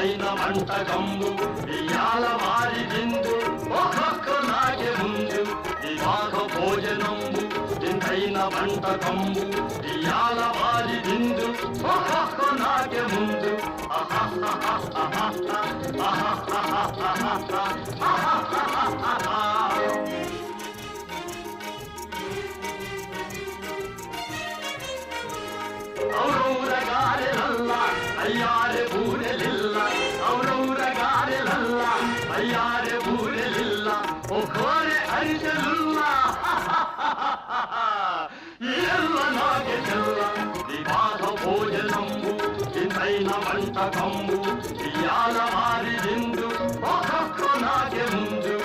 ఇంతైన వంటకంబు ఇయాల వారి విందు ఒక్కొక్క నాగే ముందు వివాహ భోజనంబు ఇంతైన వంటకంబు ఇయాల వారి విందు ఒక్కొక్క నాగే ముందు ఔరౌరగారెలల్ల అయ్యారె బూరెలిల్ల ఔరౌరగారెలల్ల అయ్యారె బూరెలిల్ల ఒకోరె అరిసెలుల్ల ఎల్ల నాగే తెల్ల వివాహ భోజనంబు ఇంతైన వంటకంబు ఇయాల వారి విందు ఒక్కొక్క నాగే ముందు